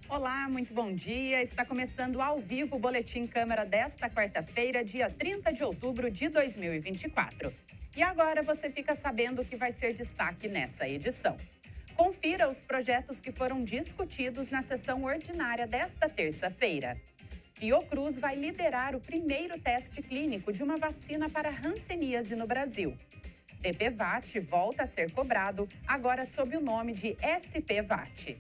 Olá, muito bom dia. Está começando ao vivo o Boletim Câmara desta quarta-feira, dia 30 de outubro de 2024. E agora você fica sabendo o que vai ser destaque nessa edição. Confira os projetos que foram discutidos na sessão ordinária desta terça-feira. Fiocruz vai liderar o primeiro teste clínico de uma vacina para hanseníase no Brasil. DPVAT volta a ser cobrado, agora sob o nome de SPVAT.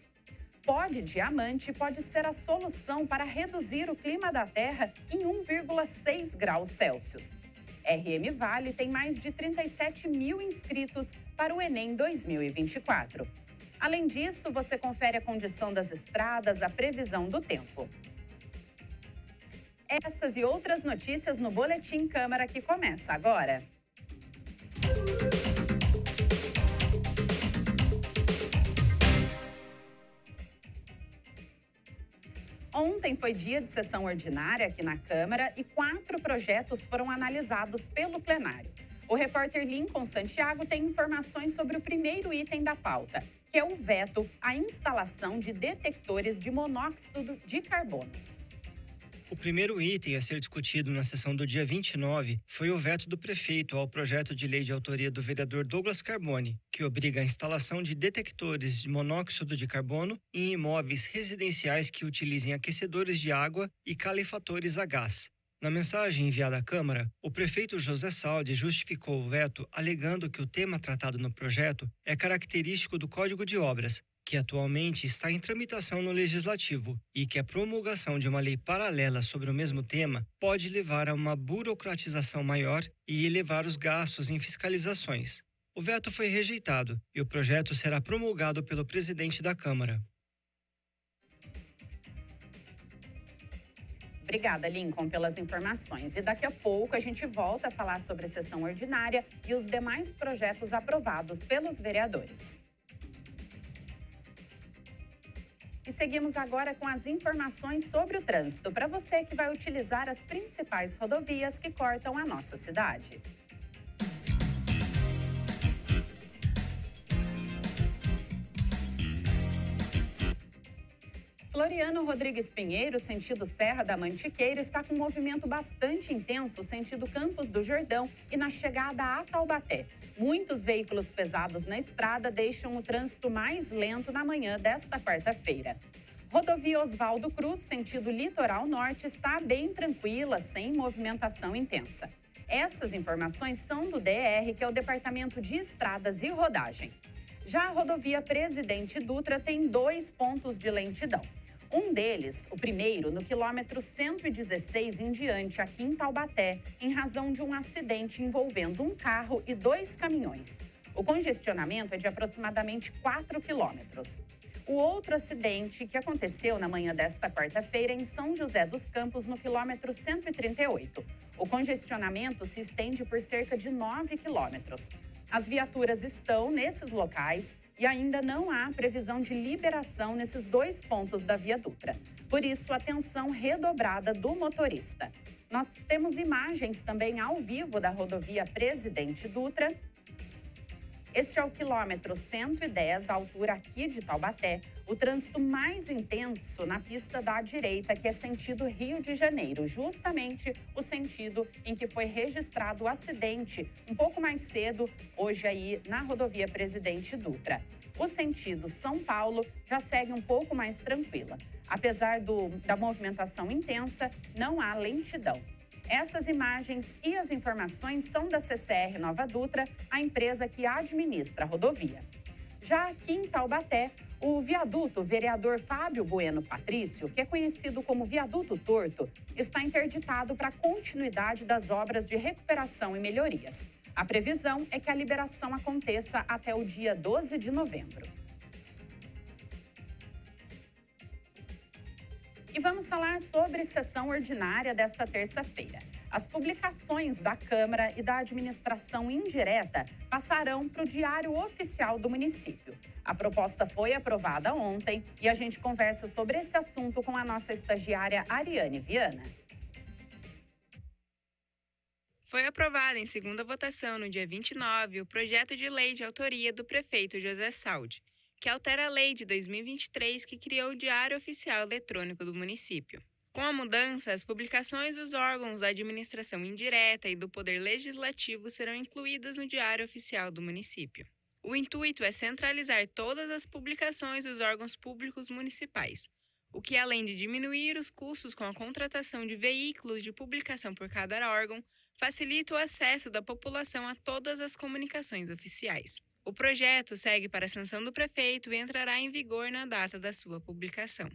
Pó de diamante pode ser a solução para reduzir o clima da Terra em 1,6 graus Celsius. RM Vale tem mais de 37 mil inscritos para o Enem 2024. Além disso, você confere a condição das estradas, a previsão do tempo. Essas e outras notícias no Boletim Câmara que começa agora. Ontem foi dia de sessão ordinária aqui na Câmara e 4 projetos foram analisados pelo plenário. O repórter Lincoln Santiago tem informações sobre o primeiro item da pauta, que é o veto à instalação de detectores de monóxido de carbono. O primeiro item a ser discutido na sessão do dia 29 foi o veto do prefeito ao projeto de lei de autoria do vereador Douglas Carboni, que obriga a instalação de detectores de monóxido de carbono em imóveis residenciais que utilizem aquecedores de água e calefatores a gás. Na mensagem enviada à Câmara, o prefeito José Saldi justificou o veto alegando que o tema tratado no projeto é característico do Código de Obras, que atualmente está em tramitação no Legislativo e que a promulgação de uma lei paralela sobre o mesmo tema pode levar a uma burocratização maior e elevar os gastos em fiscalizações. O veto foi rejeitado e o projeto será promulgado pelo presidente da Câmara. Obrigada, Lincoln, pelas informações. E daqui a pouco a gente volta a falar sobre a sessão ordinária e os demais projetos aprovados pelos vereadores. E seguimos agora com as informações sobre o trânsito, para você que vai utilizar as principais rodovias que cortam a nossa cidade. Floriano Rodrigues Pinheiro, sentido Serra da Mantiqueira, está com um movimento bastante intenso, sentido Campos do Jordão e na chegada a Taubaté. Muitos veículos pesados na estrada deixam o trânsito mais lento na manhã desta quarta-feira. Rodovia Oswaldo Cruz, sentido Litoral Norte, está bem tranquila, sem movimentação intensa. Essas informações são do DR, que é o Departamento de Estradas e Rodagem. Já a rodovia Presidente Dutra tem 2 pontos de lentidão. Um deles, o primeiro, no quilômetro 116 em diante, aqui em Taubaté, em razão de um acidente envolvendo um carro e 2 caminhões. O congestionamento é de aproximadamente 4 quilômetros. O outro acidente, que aconteceu na manhã desta quarta-feira em São José dos Campos, no quilômetro 138. O congestionamento se estende por cerca de 9 quilômetros. As viaturas estão nesses locais e ainda não há previsão de liberação nesses 2 pontos da Via Dutra. Por isso, atenção redobrada do motorista. Nós temos imagens também ao vivo da rodovia Presidente Dutra. Este é o quilômetro 110, a altura aqui de Taubaté. O trânsito mais intenso na pista da direita, que é sentido Rio de Janeiro, justamente o sentido em que foi registrado o acidente um pouco mais cedo, hoje aí na rodovia Presidente Dutra. O sentido São Paulo já segue um pouco mais tranquila. Apesar da movimentação intensa, não há lentidão. Essas imagens e as informações são da CCR Nova Dutra, a empresa que administra a rodovia. Já aqui em Taubaté, o viaduto vereador Fábio Bueno Patrício, que é conhecido como Viaduto Torto, está interditado para a continuidade das obras de recuperação e melhorias. A previsão é que a liberação aconteça até o dia 12 de novembro. E vamos falar sobre sessão ordinária desta terça-feira. As publicações da Câmara e da administração indireta passarão para o Diário Oficial do município. A proposta foi aprovada ontem e a gente conversa sobre esse assunto com a nossa estagiária Ariane Viana. Foi aprovado em segunda votação no dia 29 o projeto de lei de autoria do prefeito José Saldi, que altera a lei de 2023 que criou o Diário Oficial Eletrônico do município. Com a mudança, as publicações dos órgãos da administração indireta e do Poder Legislativo serão incluídas no Diário Oficial do município. O intuito é centralizar todas as publicações dos órgãos públicos municipais, o que, além de diminuir os custos com a contratação de veículos de publicação por cada órgão, facilita o acesso da população a todas as comunicações oficiais. O projeto segue para a sanção do prefeito e entrará em vigor na data da sua publicação.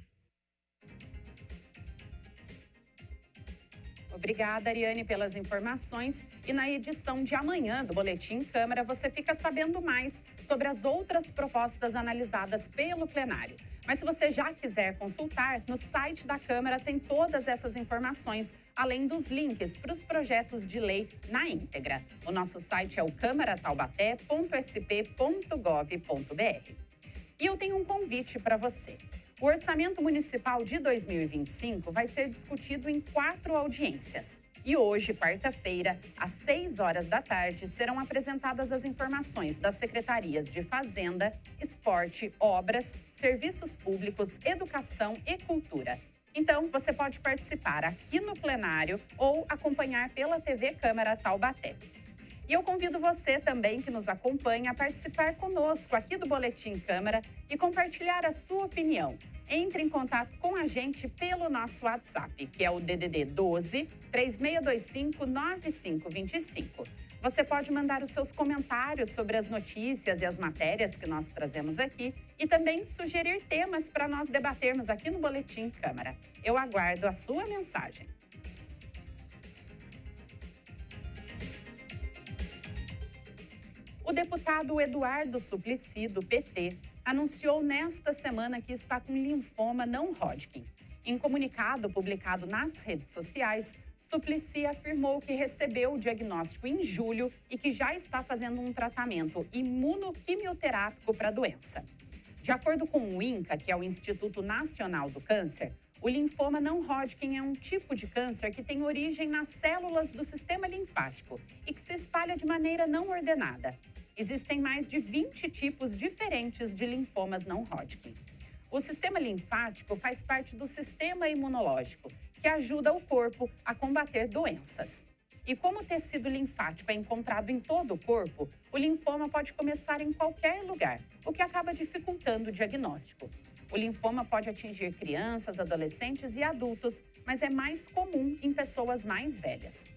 Obrigada, Ariane, pelas informações. E na edição de amanhã do Boletim Câmara, você fica sabendo mais sobre as outras propostas analisadas pelo plenário. Mas se você já quiser consultar, no site da Câmara tem todas essas informações, além dos links para os projetos de lei na íntegra. O nosso site é o câmarataubaté.sp.gov.br. E eu tenho um convite para você. O Orçamento Municipal de 2025 vai ser discutido em 4 audiências. E hoje, quarta-feira, às 6 horas da tarde, serão apresentadas as informações das secretarias de Fazenda, Esporte, Obras, Serviços Públicos, Educação e Cultura. Então, você pode participar aqui no plenário ou acompanhar pela TV Câmara Taubaté. E eu convido você também que nos acompanha a participar conosco aqui do Boletim Câmara e compartilhar a sua opinião. Entre em contato com a gente pelo nosso WhatsApp, que é o DDD 12 3625 9525. Você pode mandar os seus comentários sobre as notícias e as matérias que nós trazemos aqui e também sugerir temas para nós debatermos aqui no Boletim Câmara. Eu aguardo a sua mensagem. O deputado Eduardo Suplicy, do PT, anunciou nesta semana que está com linfoma não Hodgkin. Em comunicado publicado nas redes sociais, Suplicy afirmou que recebeu o diagnóstico em julho e que já está fazendo um tratamento imunoquimioterápico para a doença. De acordo com o INCA, que é o Instituto Nacional do Câncer, o linfoma não Hodgkin é um tipo de câncer que tem origem nas células do sistema linfático e que se espalha de maneira não ordenada. Existem mais de 20 tipos diferentes de linfomas não Hodgkin. O sistema linfático faz parte do sistema imunológico, que ajuda o corpo a combater doenças. E como o tecido linfático é encontrado em todo o corpo, o linfoma pode começar em qualquer lugar, o que acaba dificultando o diagnóstico. O linfoma pode atingir crianças, adolescentes e adultos, mas é mais comum em pessoas mais velhas.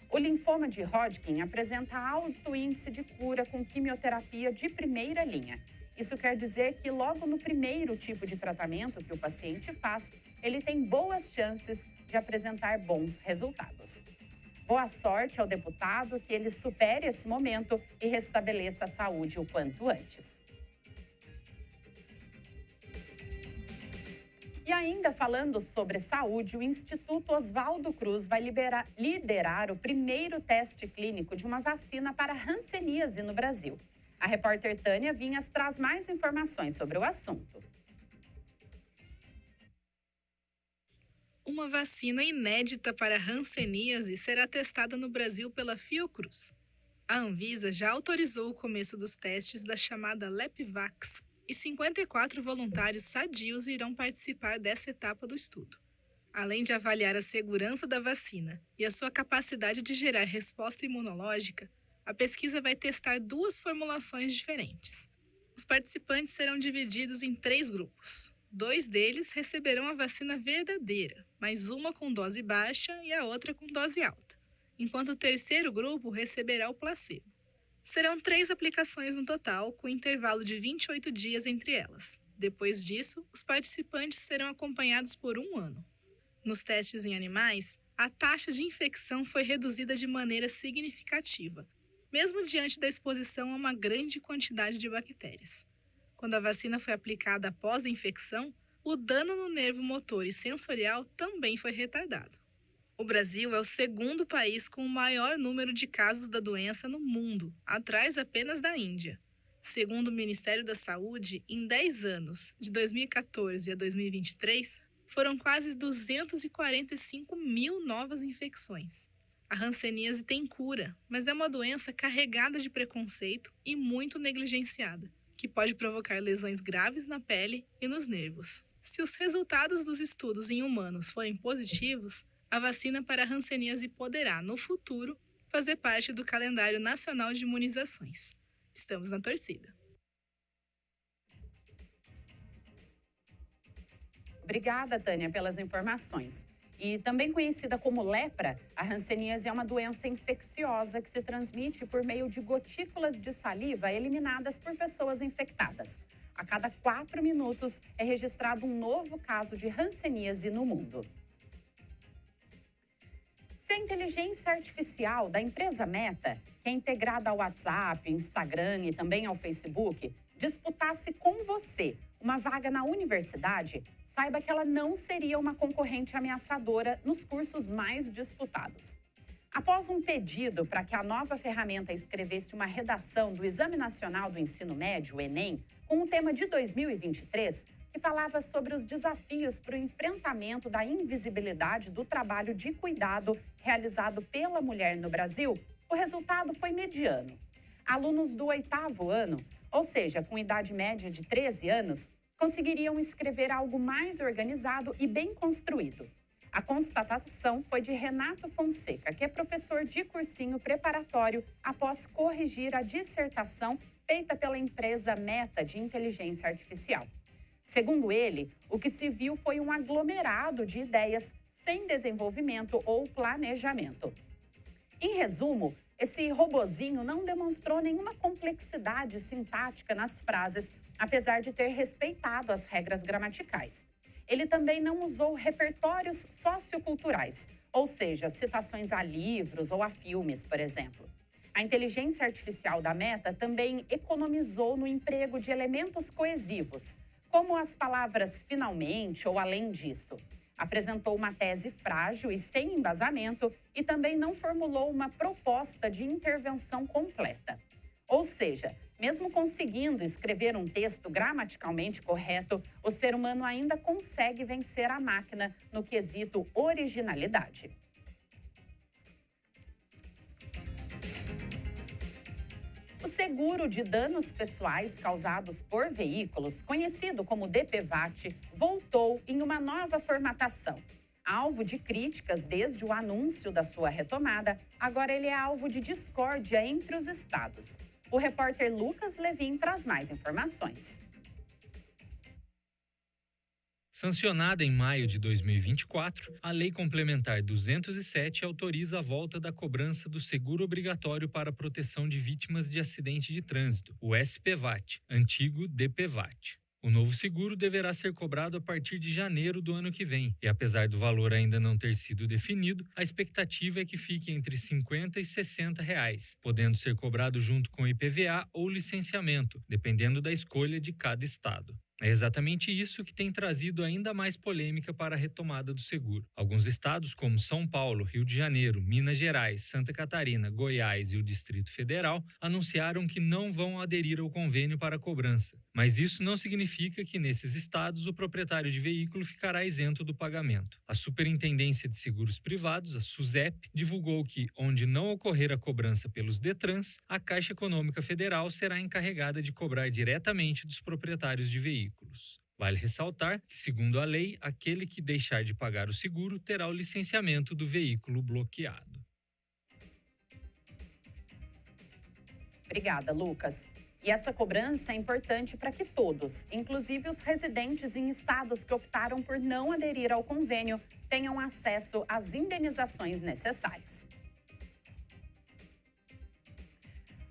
O linfoma de Hodgkin apresenta alto índice de cura com quimioterapia de primeira linha. Isso quer dizer que logo no primeiro tipo de tratamento que o paciente faz, ele tem boas chances de apresentar bons resultados. Boa sorte ao deputado, que ele supere esse momento e restabeleça a saúde o quanto antes. E ainda falando sobre saúde, o Instituto Oswaldo Cruz vai liderar o primeiro teste clínico de uma vacina para hanseníase no Brasil. A repórter Tânia Vinhas traz mais informações sobre o assunto. Uma vacina inédita para hanseníase será testada no Brasil pela Fiocruz. A Anvisa já autorizou o começo dos testes da chamada LepVax, e 54 voluntários sadios irão participar dessa etapa do estudo. Além de avaliar a segurança da vacina e a sua capacidade de gerar resposta imunológica, a pesquisa vai testar 2 formulações diferentes. Os participantes serão divididos em 3 grupos. 2 deles receberão a vacina verdadeira, mas uma com dose baixa e a outra com dose alta, enquanto o terceiro grupo receberá o placebo. Serão 3 aplicações no total, com intervalo de 28 dias entre elas. Depois disso, os participantes serão acompanhados por 1 ano. Nos testes em animais, a taxa de infecção foi reduzida de maneira significativa, mesmo diante da exposição a uma grande quantidade de bactérias. Quando a vacina foi aplicada após a infecção, o dano no nervo motor e sensorial também foi retardado. O Brasil é o segundo país com o maior número de casos da doença no mundo, atrás apenas da Índia. Segundo o Ministério da Saúde, em 10 anos, de 2014 a 2023, foram quase 245 mil novas infecções. A hanseníase tem cura, mas é uma doença carregada de preconceito e muito negligenciada, que pode provocar lesões graves na pele e nos nervos. Se os resultados dos estudos em humanos forem positivos, a vacina para a hanseníase poderá, no futuro, fazer parte do calendário nacional de imunizações. Estamos na torcida. Obrigada, Tânia, pelas informações. E também conhecida como lepra, a hanseníase é uma doença infecciosa que se transmite por meio de gotículas de saliva eliminadas por pessoas infectadas. A cada 4 minutos é registrado um novo caso de hanseníase no mundo. Se a inteligência artificial da empresa Meta, que é integrada ao WhatsApp, Instagram e também ao Facebook, disputasse com você uma vaga na universidade, saiba que ela não seria uma concorrente ameaçadora nos cursos mais disputados. Após um pedido para que a nova ferramenta escrevesse uma redação do Exame Nacional do Ensino Médio, o Enem, com o tema de 2023, que falava sobre os desafios para o enfrentamento da invisibilidade do trabalho de cuidado realizado pela mulher no Brasil, o resultado foi mediano. Alunos do 8º ano, ou seja, com idade média de 13 anos, conseguiriam escrever algo mais organizado e bem construído. A constatação foi de Renato Fonseca, que é professor de cursinho preparatório após corrigir a dissertação feita pela empresa Meta de Inteligência Artificial. Segundo ele, o que se viu foi um aglomerado de ideias sem desenvolvimento ou planejamento. Em resumo, esse robozinho não demonstrou nenhuma complexidade sintática nas frases, apesar de ter respeitado as regras gramaticais. Ele também não usou repertórios socioculturais, ou seja, citações a livros ou a filmes, por exemplo. A inteligência artificial da Meta também economizou no emprego de elementos coesivos, como as palavras finalmente ou além disso. Apresentou uma tese frágil e sem embasamento e também não formulou uma proposta de intervenção completa. Ou seja, mesmo conseguindo escrever um texto gramaticalmente correto, o ser humano ainda consegue vencer a máquina no quesito originalidade. O seguro de danos pessoais causados por veículos, conhecido como DPVAT, voltou em uma nova formatação. Alvo de críticas desde o anúncio da sua retomada, agora ele é alvo de discórdia entre os estados. O repórter Lucas Levin traz mais informações. Sancionada em maio de 2024, a Lei Complementar 207 autoriza a volta da cobrança do seguro obrigatório para a proteção de vítimas de acidente de trânsito, o SPVAT, antigo DPVAT. O novo seguro deverá ser cobrado a partir de janeiro do ano que vem, e apesar do valor ainda não ter sido definido, a expectativa é que fique entre R$ 50 e R$ 60, podendo ser cobrado junto com IPVA ou licenciamento, dependendo da escolha de cada estado. É exatamente isso que tem trazido ainda mais polêmica para a retomada do seguro. Alguns estados, como São Paulo, Rio de Janeiro, Minas Gerais, Santa Catarina, Goiás e o Distrito Federal, anunciaram que não vão aderir ao convênio para a cobrança. Mas isso não significa que, nesses estados, o proprietário de veículo ficará isento do pagamento. A Superintendência de Seguros Privados, a SUSEP, divulgou que, onde não ocorrer a cobrança pelos DETRANS, a Caixa Econômica Federal será encarregada de cobrar diretamente dos proprietários de veículos. Vale ressaltar que, segundo a lei, aquele que deixar de pagar o seguro terá o licenciamento do veículo bloqueado. Obrigada, Lucas. E essa cobrança é importante para que todos, inclusive os residentes em estados que optaram por não aderir ao convênio, tenham acesso às indenizações necessárias.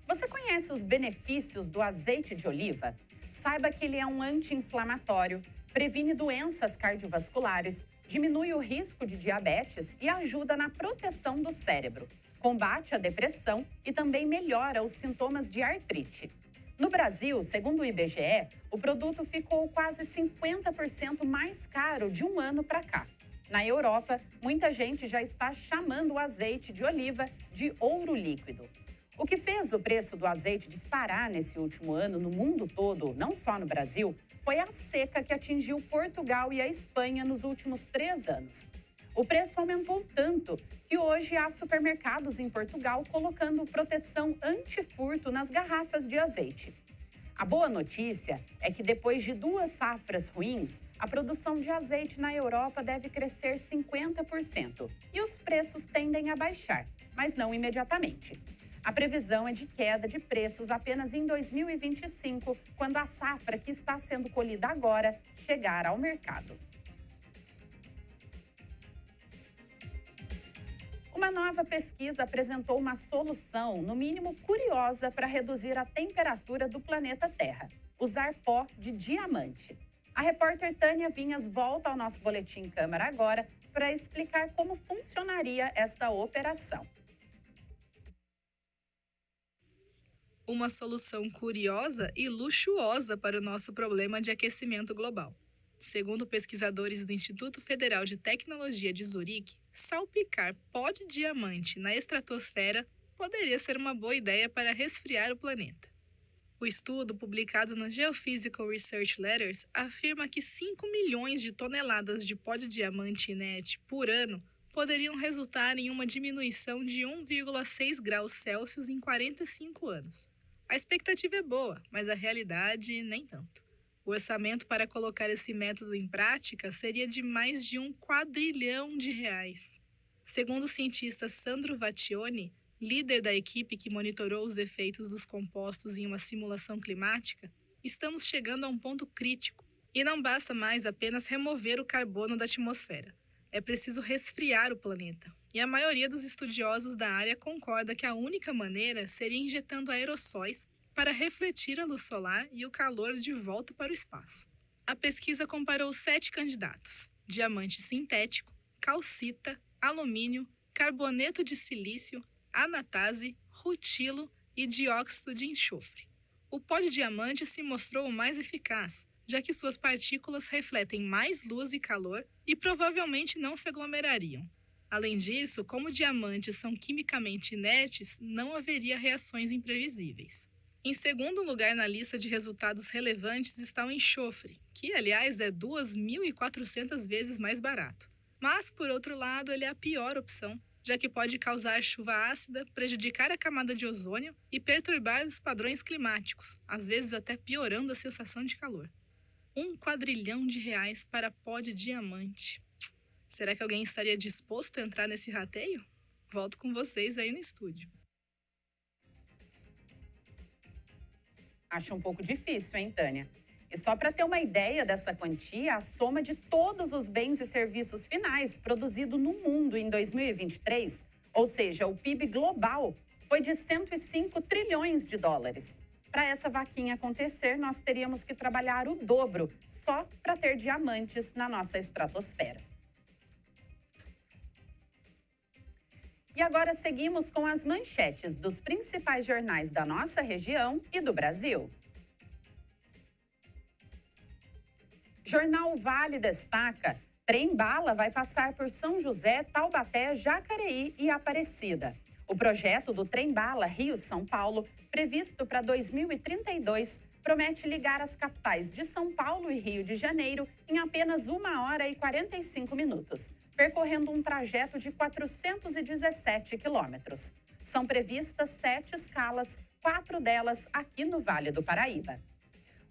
Você conhece os benefícios do azeite de oliva? Saiba que ele é um anti-inflamatório, previne doenças cardiovasculares, diminui o risco de diabetes e ajuda na proteção do cérebro, combate a depressão e também melhora os sintomas de artrite. No Brasil, segundo o IBGE, o produto ficou quase 50% mais caro de um ano para cá. Na Europa, muita gente já está chamando o azeite de oliva de ouro líquido. O que fez o preço do azeite disparar nesse último ano no mundo todo, não só no Brasil, foi a seca que atingiu Portugal e a Espanha nos últimos 3 anos. O preço aumentou tanto que hoje há supermercados em Portugal colocando proteção anti-furto nas garrafas de azeite. A boa notícia é que depois de 2 safras ruins, a produção de azeite na Europa deve crescer 50% e os preços tendem a baixar, mas não imediatamente. A previsão é de queda de preços apenas em 2025, quando a safra que está sendo colhida agora chegar ao mercado. Uma nova pesquisa apresentou uma solução, no mínimo curiosa, para reduzir a temperatura do planeta Terra: usar pó de diamante. A repórter Tânia Vinhas volta ao nosso Boletim Câmara agora para explicar como funcionaria esta operação. Uma solução curiosa e luxuosa para o nosso problema de aquecimento global. Segundo pesquisadores do Instituto Federal de Tecnologia de Zurique, salpicar pó de diamante na estratosfera poderia ser uma boa ideia para resfriar o planeta. O estudo, publicado no Geophysical Research Letters, afirma que 5 milhões de toneladas de pó de diamante inerte por ano poderiam resultar em uma diminuição de 1,6 graus Celsius em 45 anos. A expectativa é boa, mas a realidade nem tanto. O orçamento para colocar esse método em prática seria de mais de R$1 quadrilhão. Segundo o cientista Sandro Vacchioni, líder da equipe que monitorou os efeitos dos compostos em uma simulação climática, estamos chegando a um ponto crítico. E não basta mais apenas remover o carbono da atmosfera. É preciso resfriar o planeta. E a maioria dos estudiosos da área concorda que a única maneira seria injetando aerossóis para refletir a luz solar e o calor de volta para o espaço. A pesquisa comparou 7 candidatos: diamante sintético, calcita, alumínio, carboneto de silício, anatase, rutilo e dióxido de enxofre. O pó de diamante se mostrou o mais eficaz, já que suas partículas refletem mais luz e calor e provavelmente não se aglomerariam. Além disso, como diamantes são quimicamente inertes, não haveria reações imprevisíveis. Em segundo lugar na lista de resultados relevantes está o enxofre, que, aliás, é 2.400 vezes mais barato. Mas, por outro lado, ele é a pior opção, já que pode causar chuva ácida, prejudicar a camada de ozônio e perturbar os padrões climáticos, às vezes até piorando a sensação de calor. R$1 quadrilhão para pó de diamante. Será que alguém estaria disposto a entrar nesse rateio? Volto com vocês aí no estúdio. Acho um pouco difícil, hein, Tânia? E só para ter uma ideia dessa quantia, a soma de todos os bens e serviços finais produzidos no mundo em 2023, ou seja, o PIB global, foi de 105 trilhões de dólares. Para essa vaquinha acontecer, nós teríamos que trabalhar o dobro só para ter diamantes na nossa estratosfera. E agora seguimos com as manchetes dos principais jornais da nossa região e do Brasil. Jornal Vale destaca: trem-bala vai passar por São José, Taubaté, Jacareí e Aparecida. O projeto do trem-bala Rio-São Paulo, previsto para 2032, promete ligar as capitais de São Paulo e Rio de Janeiro em apenas 1 hora e 45 minutos, percorrendo um trajeto de 417 quilômetros. São previstas 7 escalas, 4 delas aqui no Vale do Paraíba.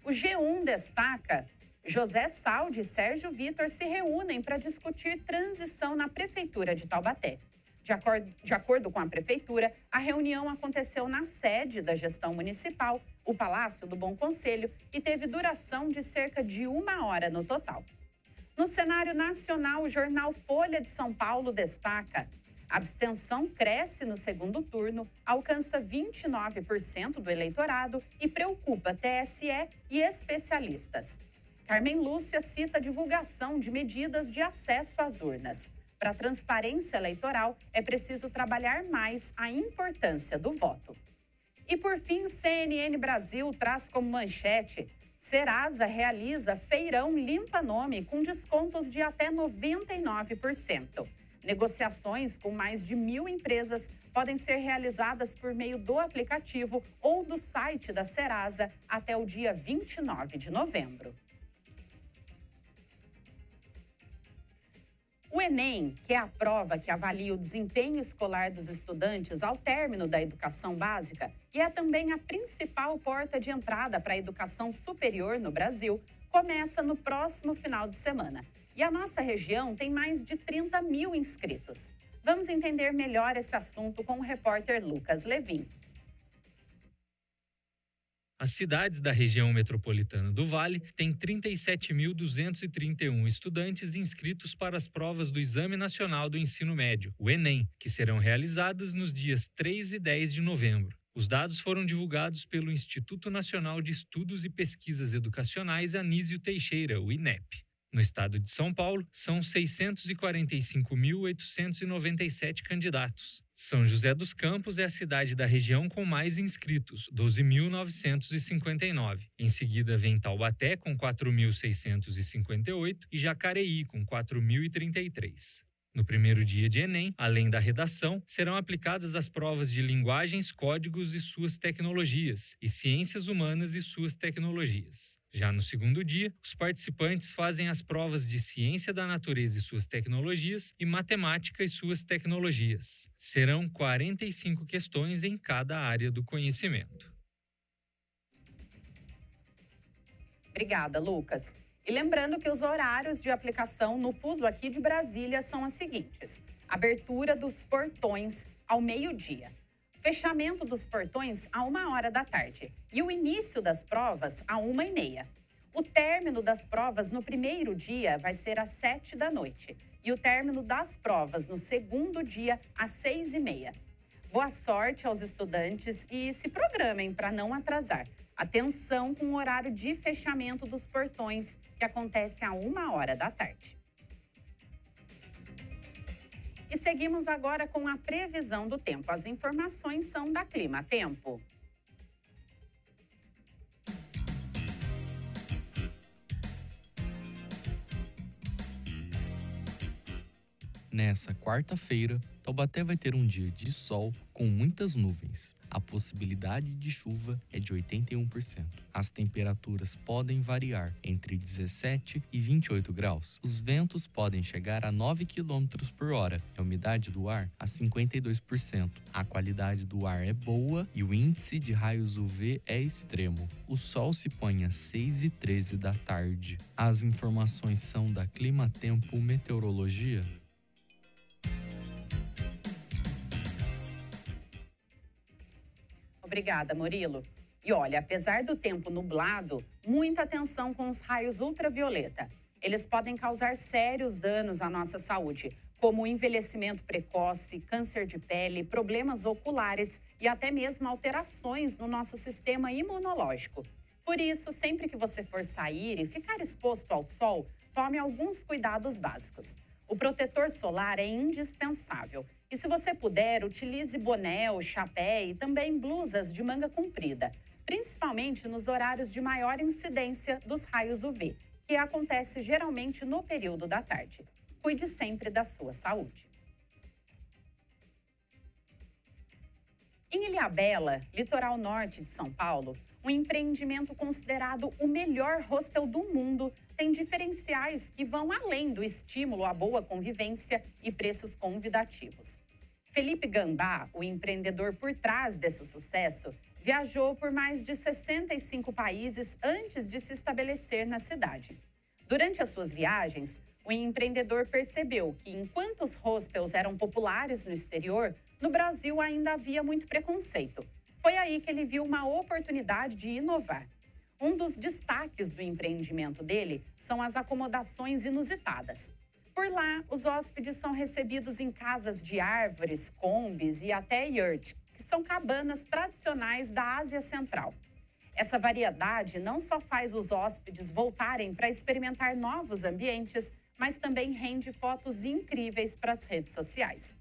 O G1 destaca: José Saldi e Sérgio Vitor se reúnem para discutir transição na Prefeitura de Taubaté. De acordo com a Prefeitura, a reunião aconteceu na sede da gestão municipal, o Palácio do Bom Conselho, e teve duração de cerca de 1 hora no total. No cenário nacional, o jornal Folha de São Paulo destaca: a abstenção cresce no segundo turno, alcança 29% do eleitorado e preocupa TSE e especialistas. Carmen Lúcia cita a divulgação de medidas de acesso às urnas. Para a transparência eleitoral, é preciso trabalhar mais a importância do voto. E, por fim, CNN Brasil traz como manchete: Serasa realiza feirão Limpa Nome com descontos de até 99%. Negociações com mais de 1.000 empresas podem ser realizadas por meio do aplicativo ou do site da Serasa até o dia 29 de novembro. O Enem, que é a prova que avalia o desempenho escolar dos estudantes ao término da educação básica e é também a principal porta de entrada para a educação superior no Brasil, começa no próximo final de semana. E a nossa região tem mais de 30 mil inscritos. Vamos entender melhor esse assunto com o repórter Lucas Levin. As cidades da região metropolitana do Vale têm 37.231 estudantes inscritos para as provas do Exame Nacional do Ensino Médio, o Enem, que serão realizadas nos dias 3 e 10 de novembro. Os dados foram divulgados pelo Instituto Nacional de Estudos e Pesquisas Educacionais Anísio Teixeira, o INEP. No estado de São Paulo, são 645.897 candidatos. São José dos Campos é a cidade da região com mais inscritos, 12.959. Em seguida vem Taubaté, com 4.658, e Jacareí, com 4.033. No primeiro dia de Enem, além da redação, serão aplicadas as provas de linguagens, códigos e suas tecnologias, e ciências humanas e suas tecnologias. Já no segundo dia, os participantes fazem as provas de ciência da natureza e suas tecnologias e matemática e suas tecnologias. Serão 45 questões em cada área do conhecimento. Obrigada, Lucas. E lembrando que os horários de aplicação no fuso aqui de Brasília são os seguintes: abertura dos portões ao meio-dia, fechamento dos portões a 1h da tarde e o início das provas a 1h30. O término das provas no primeiro dia vai ser às 7 da noite e o término das provas no segundo dia às 6h30. Boa sorte aos estudantes e se programem para não atrasar. Atenção com o horário de fechamento dos portões, que acontece a 1h da tarde. E seguimos agora com a previsão do tempo. As informações são da Clima Tempo. Nessa quarta-feira, Taubaté vai ter um dia de sol com muitas nuvens. A possibilidade de chuva é de 81%. As temperaturas podem variar entre 17 e 28 graus. Os ventos podem chegar a 9 km por hora. A umidade do ar a 52%. A qualidade do ar é boa e o índice de raios UV é extremo. O sol se põe às 6h13 da tarde. As informações são da Clima Tempo Meteorologia. Obrigada, Murilo. E olha, apesar do tempo nublado, muita atenção com os raios ultravioleta. Eles podem causar sérios danos à nossa saúde, como envelhecimento precoce, câncer de pele, problemas oculares e até mesmo alterações no nosso sistema imunológico. Por isso, sempre que você for sair e ficar exposto ao sol, tome alguns cuidados básicos. O protetor solar é indispensável. E se você puder, utilize boné ou chapéu e também blusas de manga comprida, principalmente nos horários de maior incidência dos raios UV, que acontece geralmente no período da tarde. Cuide sempre da sua saúde. Em Ilhabela, litoral norte de São Paulo, um empreendimento considerado o melhor hostel do mundo tem diferenciais que vão além do estímulo à boa convivência e preços convidativos. Felipe Gambá, o empreendedor por trás desse sucesso, viajou por mais de 65 países antes de se estabelecer na cidade. Durante as suas viagens, o empreendedor percebeu que, enquanto os hostels eram populares no exterior, no Brasil ainda havia muito preconceito. Foi aí que ele viu uma oportunidade de inovar. Um dos destaques do empreendimento dele são as acomodações inusitadas. Por lá, os hóspedes são recebidos em casas de árvores, combis e até yurt, que são cabanas tradicionais da Ásia Central. Essa variedade não só faz os hóspedes voltarem para experimentar novos ambientes, mas também rende fotos incríveis para as redes sociais.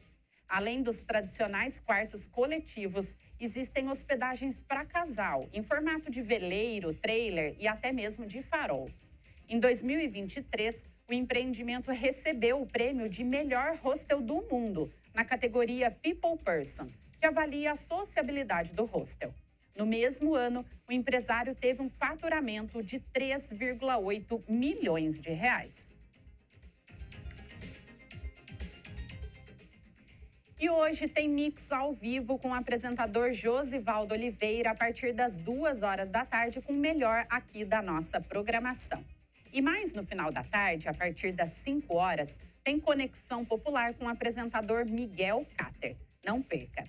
Além dos tradicionais quartos coletivos, existem hospedagens para casal, em formato de veleiro, trailer e até mesmo de farol. Em 2023, o empreendimento recebeu o prêmio de melhor hostel do mundo, na categoria People Person, que avalia a sociabilidade do hostel. No mesmo ano, o empresário teve um faturamento de 3,8 milhões de reais. E hoje tem Mix ao vivo com o apresentador Josivaldo Oliveira a partir das 2h da tarde com o melhor aqui da nossa programação. E mais no final da tarde, a partir das 5h, tem Conexão Popular com o apresentador Miguel Cáter. Não perca!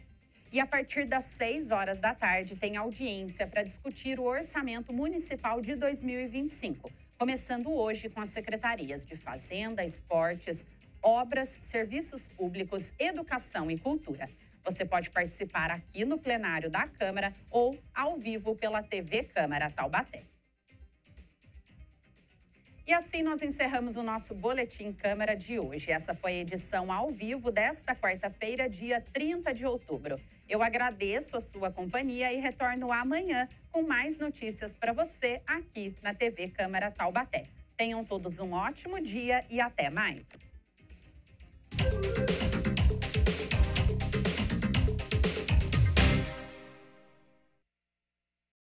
E a partir das 6h da tarde tem audiência para discutir o orçamento municipal de 2025, começando hoje com as secretarias de Fazenda, Esportes, Obras, Serviços Públicos, Educação e Cultura. Você pode participar aqui no plenário da Câmara ou ao vivo pela TV Câmara Taubaté. E assim nós encerramos o nosso Boletim Câmara de hoje. Essa foi a edição ao vivo desta quarta-feira, dia 30 de outubro. Eu agradeço a sua companhia e retorno amanhã com mais notícias para você aqui na TV Câmara Taubaté. Tenham todos um ótimo dia e até mais.